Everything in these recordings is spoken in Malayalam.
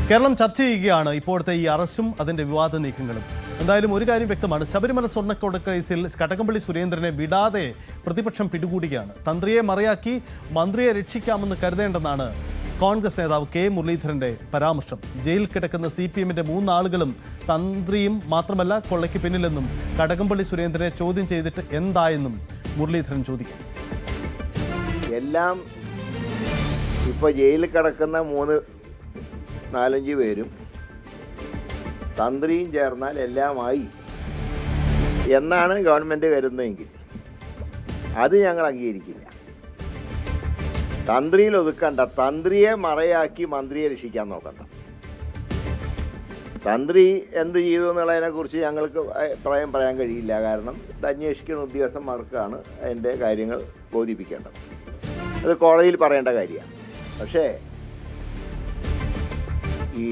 കേരളം ചർച്ച ചെയ്യുകയാണ് ഇപ്പോഴത്തെ ഈ അറസ്റ്റും അതിന്റെ വിവാദ നീക്കങ്ങളും. എന്തായാലും ഒരു കാര്യം വ്യക്തമാണ്, ശബരിമല സ്വർണ്ണക്കൊള്ള കേസിൽ കടകംപള്ളി സുരേന്ദ്രനെ വിടാതെ പ്രതിപക്ഷം പിടികൂടുകയാണ്. തന്ത്രിയെ മറയാക്കി മന്ത്രിയെ രക്ഷിക്കാമെന്ന് കരുതേണ്ടെന്നാണ് കോൺഗ്രസ് നേതാവ് കെ മുരളീധരന്റെ പരാമർശം. ജയിലിൽ കിടക്കുന്ന CPM-ന്റെ 3 ആളുകളും തന്ത്രിയും മാത്രമല്ല കൊള്ളയ്ക്ക് പിന്നിലെന്നും കടകംപള്ളി സുരേന്ദ്രനെ ചോദ്യം ചെയ്തിട്ട് എന്തായെന്നും മുരളീധരൻ ചോദിക്കും. എല്ലാം ഇപ്പോൾ ജയിലിൽ കിടക്കുന്ന 4-5 പേരും തന്ത്രിയും ചേർന്നാൽ എല്ലാമായി എന്നാണ് ഗവൺമെൻറ് കരുതുന്നതെങ്കിൽ അത് ഞങ്ങൾ അംഗീകരിക്കില്ല. തന്ത്രിയിൽ ഒതുക്കണ്ട, തന്ത്രിയെ മറയാക്കി മന്ത്രിയെ രക്ഷിക്കാൻ നോക്കണ്ട. തന്ത്രി എന്ത് ചെയ്തു എന്നുള്ളതിനെക്കുറിച്ച് ഞങ്ങൾക്ക് അഭിപ്രായം പറയാൻ കഴിയില്ല. കാരണം ഇത് അന്വേഷിക്കുന്ന ഉദ്യോഗസ്ഥന്മാർക്കാണ് അതിൻ്റെ കാര്യങ്ങൾ ബോധിപ്പിക്കേണ്ടത്. അത് കോടതിയിൽ പറയേണ്ട കാര്യമാണ്. പക്ഷേ ഈ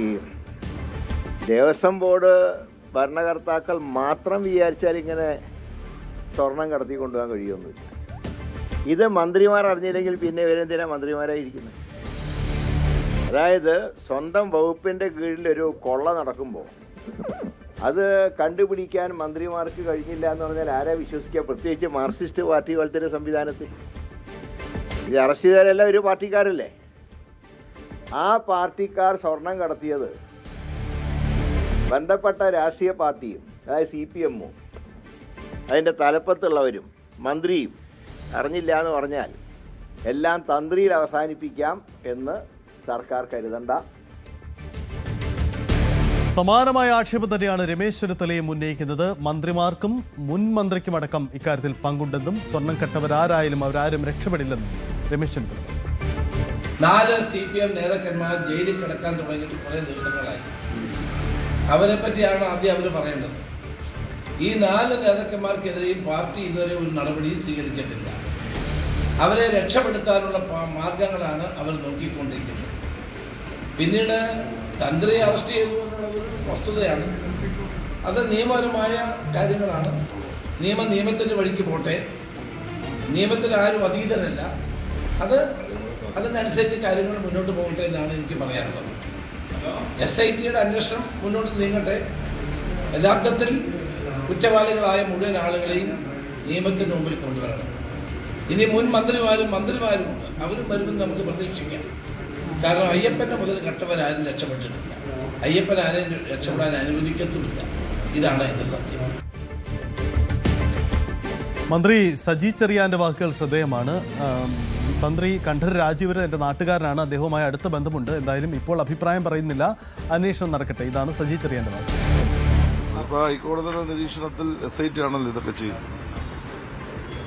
ദേവസ്വം ബോർഡ് ഭരണകർത്താക്കൾ മാത്രം വിചാരിച്ചാൽ ഇങ്ങനെ സ്വർണം കടത്തി കൊണ്ടുപോകാൻ കഴിയുമൊന്നുമില്ല. ഇത് മന്ത്രിമാർ അറിഞ്ഞില്ലെങ്കിൽ പിന്നെ ഇവരെന്തിനാണ് മന്ത്രിമാരായിരിക്കുന്നത്? അതായത് സ്വന്തം വകുപ്പിൻ്റെ കീഴിലൊരു കൊള്ള നടക്കുമ്പോൾ അത് കണ്ടുപിടിക്കാൻ മന്ത്രിമാർക്ക് കഴിഞ്ഞില്ല എന്ന് പറഞ്ഞാൽ ആരാ വിശ്വസിക്കുക? പ്രത്യേകിച്ച് മാർക്സിസ്റ്റ് പാർട്ടി പോലത്തെ ഒരു സംവിധാനത്തിൽ. ഇത് അറസ്റ്റ് ചെയ്തവരെല്ലാം ഒരു പാർട്ടിക്കാരല്ലേ? ആ പാർട്ടിക്കാർ സ്വർണം കടത്തിയത് ബന്ധപ്പെട്ട രാഷ്ട്രീയ പാർട്ടിയും, അതായത് CPM-ഉം അതിൻ്റെ തലപ്പത്തുള്ളവരും മന്ത്രിയും അറിഞ്ഞില്ല എന്ന് പറഞ്ഞാൽ എല്ലാം തന്ത്രിയിൽ അവസാനിപ്പിക്കാം എന്ന് സർക്കാർ കരുതണ്ട. സമാനമായ ആക്ഷേപം തന്നെയാണ് രമേശ് ചെന്നിത്തലയും ഉന്നയിക്കുന്നത്. മന്ത്രിമാർക്കും മുൻ മന്ത്രിക്കുമടക്കം ഇക്കാര്യത്തിൽ പങ്കുണ്ടെന്നും സ്വർണം കെട്ടവരാരായാലും അവരാരും രക്ഷപ്പെടില്ലെന്നും രമേശ് ചെന്നിത്തല. 4 CPM നേതാക്കന്മാർ ജയിലിൽ കിടക്കാൻ തുടങ്ങിയിട്ട് കുറേ ദിവസങ്ങളായി. അവരെ പറ്റിയാണ് ആദ്യം അവർ പറയേണ്ടത്. ഈ 4 നേതാക്കന്മാർക്കെതിരെയും പാർട്ടി ഇതുവരെ ഒരു നടപടിയും സ്വീകരിച്ചിട്ടില്ല. അവരെ രക്ഷപ്പെടുത്താനുള്ള മാർഗങ്ങളാണ് അവർ നോക്കിക്കൊണ്ടിരിക്കുന്നത്. പിന്നീട് തന്ത്രിയെ അറസ്റ്റ് ചെയ്തു എന്നുള്ളത് വസ്തുതയാണ്. അത് നിയമപരമായ കാര്യങ്ങളാണ്. നിയമത്തിൻ്റെ വഴിക്ക് പോട്ടെ. നിയമത്തിന് ആരും അതീതരല്ല. അതിനനുസരിച്ച് കാര്യങ്ങൾ മുന്നോട്ട് പോകട്ടെ എന്നാണ് എനിക്ക് പറയാനുള്ളത്. SIT-യുടെ അന്വേഷണം മുന്നോട്ട് നീങ്ങട്ടെ. യഥാർത്ഥത്തിൽ കുറ്റവാളികളായ മുഴുവൻ ആളുകളെയും നിയമത്തിന് മുമ്പിൽ കൊണ്ടുവരണം. ഇനി മുൻ മന്ത്രിമാരുമുണ്ട്. അവരും വരുമെന്ന് നമുക്ക് പ്രതീക്ഷിക്കാം. കാരണം അയ്യപ്പൻ്റെ മുതൽ കെട്ടവരാരും രക്ഷപ്പെട്ടിട്ടില്ല. അയ്യപ്പൻ ആരെയും രക്ഷപ്പെടാൻ അനുവദിക്കത്തുമില്ല. ഇതാണ് എൻ്റെ സത്യം. മന്ത്രി സജി ചെറിയാന്റെ വാക്കുകൾ ശ്രദ്ധേയമാണ്. തന്ത്രി കണ്ഠര് രാജീവര് എൻ്റെ നാട്ടുകാരനാണ്, അദ്ദേഹവുമായി അടുത്ത ബന്ധമുണ്ട്. എന്തായാലും ഇപ്പോൾ അഭിപ്രായം പറയുന്നില്ല, അന്വേഷണം നടക്കട്ടെ. ഇതാണ് സജി ചെറിയാന്റെ വാക്ക്. അപ്പോൾ ഹൈക്കോടതിയുടെ നിരീക്ഷണത്തിൽ SIT ആണല്ലോ ഇതൊക്കെ ചെയ്യുന്നത്.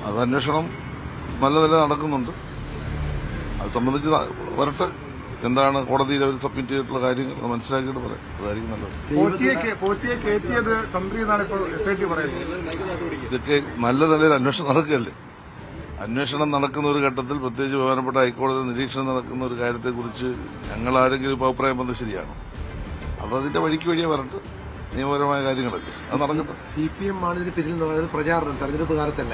അത് അന്വേഷണം നല്ല നടക്കുന്നുണ്ട്. അത് സംബന്ധിച്ച് വരട്ടെ. എന്താണ് കോടതിയിൽ അവർ സബ്മിറ്റ് ചെയ്തിട്ടുള്ള കാര്യങ്ങൾ മനസ്സിലാക്കിയിട്ട് പറയാം. അതായിരിക്കും നല്ലത്. ഇതൊക്കെ നല്ല നിലയിൽ അന്വേഷണം നടക്കുകയല്ലേ. അന്വേഷണം നടക്കുന്ന ഒരു ഘട്ടത്തിൽ, പ്രത്യേകിച്ച് ബഹുമാനപ്പെട്ട ഹൈക്കോടതി നിരീക്ഷണം നടക്കുന്ന ഒരു കാര്യത്തെക്കുറിച്ച് ഞങ്ങൾ ആരെങ്കിലും ഇപ്പോൾ അഭിപ്രായം വന്നത് ശരിയാണ്. അതതിന്റെ വഴിക്ക് വരട്ടെ. നിയമപരമായ കാര്യങ്ങളൊക്കെ അത് നടക്കട്ടെ. CPM ആണ് ഇതിന് പിന്നിൽ പറയുന്നത് പ്രചാരണം തെരഞ്ഞെടുപ്പ് കാലത്തല്ല.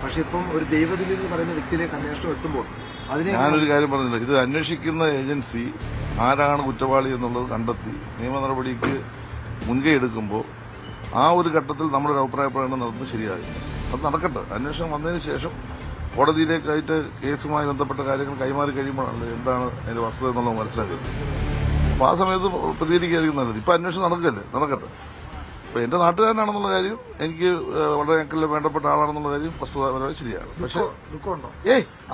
പക്ഷെ ഇപ്പം ഒരു ദൈവദിനം എന്ന് പറയുന്ന വ്യക്തിയിലേക്ക് അന്വേഷണം എത്തുമ്പോൾ ഞാനൊരു കാര്യം പറഞ്ഞില്ല. ഇത് അന്വേഷിക്കുന്ന ഏജൻസി ആരാണ് കുറ്റവാളി എന്നുള്ളത് കണ്ടെത്തി നിയമ നടപടിക്ക് മുൻകൈ എടുക്കുമ്പോൾ ആ ഒരു ഘട്ടത്തിൽ നമ്മുടെ ഒരു അഭിപ്രായ പ്രകടനം നടത്തുന്നത് ശരിയാകില്ല. അത് നടക്കട്ടെ. അന്വേഷണം വന്നതിന് ശേഷം കോടതിയിലേക്കായിട്ട് കേസുമായി ബന്ധപ്പെട്ട കാര്യങ്ങൾ കൈമാറി കഴിയുമ്പോഴാണ് എന്താണ് അതിന്റെ വസ്തുത എന്നുള്ളത് മനസ്സിലാക്കുന്നത്. അപ്പോൾ ആ സമയത്ത് പ്രതികരിക്കുകയായിരിക്കും നല്ലത്. ഇപ്പം അന്വേഷണം നടക്കട്ടെ. അപ്പോൾ എന്റെ നാട്ടുകാരനാണെന്നുള്ള കാര്യം, എനിക്ക് വളരെ ഞങ്ങൾക്ക് വേണ്ടപ്പെട്ട ആളാണെന്നുള്ള കാര്യം വസ്തുതാപരമായി ശരിയാണ്. പക്ഷേ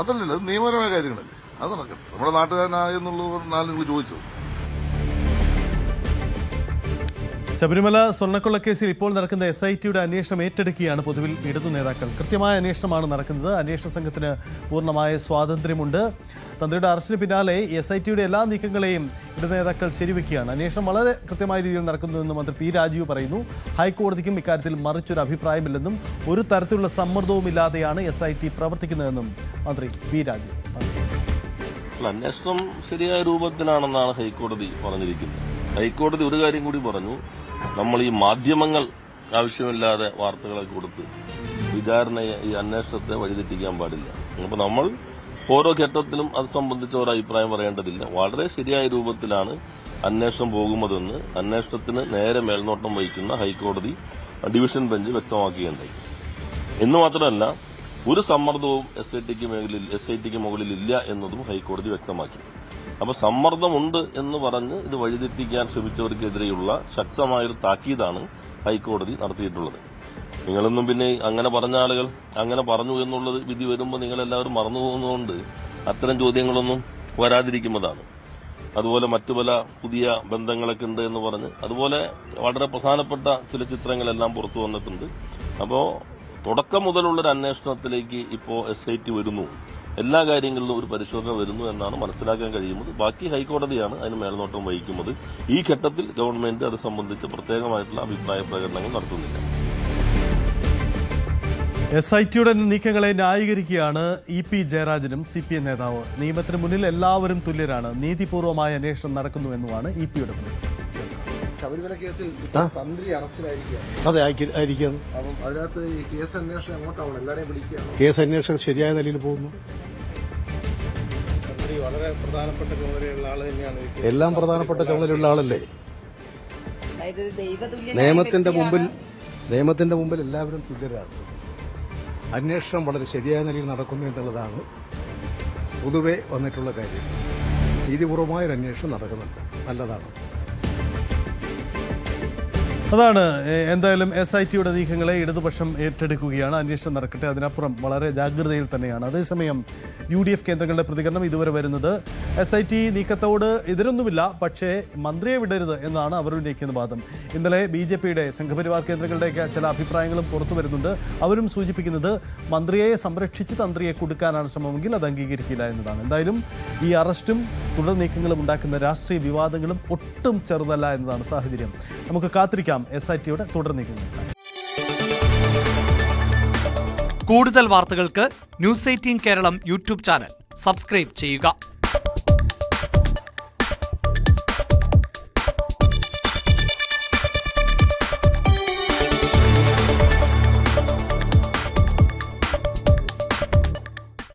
അതല്ലല്ലോ, അത് നിയമപരമായ കാര്യങ്ങളല്ലേ. അത് നടക്കട്ടെ. നമ്മുടെ നാട്ടുകാരനായെന്നുള്ളതാണ് നിങ്ങൾ ചോദിച്ചത്. ശബരിമല സ്വർണ്ണക്കൊള്ളക്കേസിൽ ഇപ്പോൾ നടക്കുന്ന SIT-യുടെ അന്വേഷണം ഏറ്റെടുക്കുകയാണ് പൊതുവിൽ ഇടതു നേതാക്കൾ. കൃത്യമായ അന്വേഷണമാണ് നടക്കുന്നത്. അന്വേഷണ സംഘത്തിന് പൂർണ്ണമായ സ്വാതന്ത്ര്യമുണ്ട്. തന്ത്രിയുടെ അറസ്റ്റിന് പിന്നാലെ SIT-യുടെ എല്ലാ നീക്കങ്ങളെയും ഇടതു നേതാക്കൾ ശരിവെക്കുകയാണ്. അന്വേഷണം വളരെ കൃത്യമായ രീതിയിൽ നടക്കുന്നുവെന്ന് മന്ത്രി P. രാജീവ് പറയുന്നു. ഹൈക്കോടതിക്കും ഇക്കാര്യത്തിൽ മറിച്ചൊരു അഭിപ്രായമില്ലെന്നും ഒരു തരത്തിലുള്ള സമ്മർദ്ദവുമില്ലാതെയാണ് SIT പ്രവർത്തിക്കുന്നതെന്നും മന്ത്രി P. രാജീവ് പറഞ്ഞു. അന്വേഷണം ശരിയായ രൂപത്തിലാണെന്നാണ് ഹൈക്കോടതി പറഞ്ഞിരിക്കുന്നത്. ഹൈക്കോടതി ഒരു കാര്യം കൂടി പറഞ്ഞു, നമ്മൾ ഈ മാധ്യമങ്ങൾ ആവശ്യമില്ലാതെ വാർത്തകളെ കൊടുത്ത് വിചാരണയെ, ഈ അന്വേഷണത്തെ വഴിതെറ്റിക്കാൻ പാടില്ല. അപ്പോൾ നമ്മൾ ഓരോ ഘട്ടത്തിലും അത് സംബന്ധിച്ച ഒരു അഭിപ്രായം പറയേണ്ടതില്ല. വളരെ ശരിയായ രൂപത്തിലാണ് അന്വേഷണം പോകുന്നതെന്ന് അന്വേഷണത്തിന് നേരെ മേൽനോട്ടം വഹിക്കുന്ന ഹൈക്കോടതി ഡിവിഷൻ ബെഞ്ച് വ്യക്തമാക്കുകയുണ്ടായി. എന്ന് മാത്രമല്ല, ഒരു സമ്മർദ്ദവും എസ് ഐ ടിക്ക് മുകളിൽ ഇല്ല എന്നതും ഹൈക്കോടതി വ്യക്തമാക്കി. അപ്പോൾ സമ്മർദ്ദമുണ്ട് എന്ന് പറഞ്ഞ് ഇത് വഴിതെറ്റിക്കാൻ ശ്രമിച്ചവർക്കെതിരെയുള്ള ശക്തമായൊരു താക്കീതാണ് ഹൈക്കോടതി നടത്തിയിട്ടുള്ളത്. നിങ്ങളൊന്നും പിന്നെ അങ്ങനെ പറഞ്ഞ ആളുകൾ അങ്ങനെ പറഞ്ഞു എന്നുള്ളത് വിധി വരുമ്പോൾ നിങ്ങളെല്ലാവരും മറന്നു പോകുന്നതുകൊണ്ട് അത്തരം ചോദ്യങ്ങളൊന്നും വരാതിരിക്കുന്നതാണ്. അതുപോലെ മറ്റു പല പുതിയ ബന്ധങ്ങളൊക്കെ ഉണ്ട് എന്ന് പറഞ്ഞ് അതുപോലെ വളരെ പ്രധാനപ്പെട്ട ചില ചിത്രങ്ങളെല്ലാം പുറത്തു വന്നിട്ടുണ്ട്. അപ്പോൾ തുടക്കം മുതലുള്ളൊരു അന്വേഷണത്തിലേക്ക് ഇപ്പോൾ SIT വരുന്നു, എല്ലാ കാര്യങ്ങളിലും ഒരു പരിശോധന വരുന്നു എന്നാണ് മനസ്സിലാക്കാൻ കഴിയുന്നത്. ബാക്കി ഹൈക്കോടതിയാണ് അതിന് മേൽനോട്ടം വഹിക്കുന്നത്. ഈ ഘട്ടത്തിൽ ഗവൺമെന്റ് അത് സംബന്ധിച്ച് പ്രത്യേകമായിട്ടുള്ള അഭിപ്രായ പ്രകടനങ്ങൾ നടത്തുന്നില്ല. SITയുടെ നീക്കങ്ങളെ ന്യായീകരിക്കുകയാണ് EP ജയരാജനും CPM നേതാവ്. നിയമത്തിന് മുന്നിൽ എല്ലാവരും തുല്യരാണ്, നീതിപൂർവമായ അന്വേഷണം നടക്കുന്നു എന്നുമാണ് EPയുടെ പ്രതികരണം. ശബരിമല കേസിൽ തന്ത്രി അറസ്റ്റിലായിരിക്കുകയാണ്. അതെ, ആയിരിക്കും. അപ്പം അതിനകത്ത് ഈ കേസ് അന്വേഷണം എങ്ങോട്ടാവണം? എല്ലാവരെയും വിളിക്കുകയാണ്. കേസ് അന്വേഷണം ശരിയായ നിലയിൽ പോകുന്നു. വളരെ പ്രധാനപ്പെട്ട ചുമതലയുള്ള ആൾ തന്നെയാണ്. എല്ലാം പ്രധാനപ്പെട്ട ചുമതലയുള്ള ആളല്ലേ. നിയമത്തിന്റെ മുമ്പിൽ എല്ലാവരും തുല്യരാണ്. അന്വേഷണം വളരെ ശരിയായ നിലയിൽ നടക്കുന്നു എന്നുള്ളതാണ് പൊതുവെ വന്നിട്ടുള്ള കാര്യം. നീതിപൂർവമായൊരു അന്വേഷണം നടക്കുന്നുണ്ട്, നല്ലതാണ്. അതാണ് എന്തായാലും SITയുടെ നീക്കങ്ങളെ ഇടതുപക്ഷം ഏറ്റെടുക്കുകയാണ്. അന്വേഷണം നടക്കട്ടെ, അതിനപ്പുറം വളരെ ജാഗ്രതയിൽ തന്നെയാണ്. അതേസമയം UDF കേന്ദ്രങ്ങളുടെ പ്രതികരണം ഇതുവരെ വരുന്നത് SIT നീക്കത്തോട് എതിരൊന്നുമില്ല, പക്ഷേ മന്ത്രിയെ വിടരുത് എന്നാണ് അവർ ഉന്നയിക്കുന്ന വാദം. ഇന്നലെ BJPയുടെ സംഘപരിവാർ കേന്ദ്രങ്ങളുടെയൊക്കെ ചില അഭിപ്രായങ്ങളും പുറത്തു വരുന്നുണ്ട്. അവരും സൂചിപ്പിക്കുന്നത് മന്ത്രിയെ സംരക്ഷിച്ച് തന്ത്രിയെ കൊടുക്കാനാണ് ശ്രമമെങ്കിൽ അത് അംഗീകരിക്കില്ല എന്നതാണ്. എന്തായാലും ഈ അറസ്റ്റും തുടർ നീക്കങ്ങളും ഉണ്ടാക്കുന്ന രാഷ്ട്രീയ വിവാദങ്ങളും ഒട്ടും ചെറുതല്ല എന്നതാണ് സാഹചര്യം. നമുക്ക് കാത്തിരിക്കാം SITയുടെ തുടർ നീക്കങ്ങൾ. കൂടുതൽ വാർത്തകൾക്ക് News 18 Keralam YouTube channel subscribe ചെയ്യുക.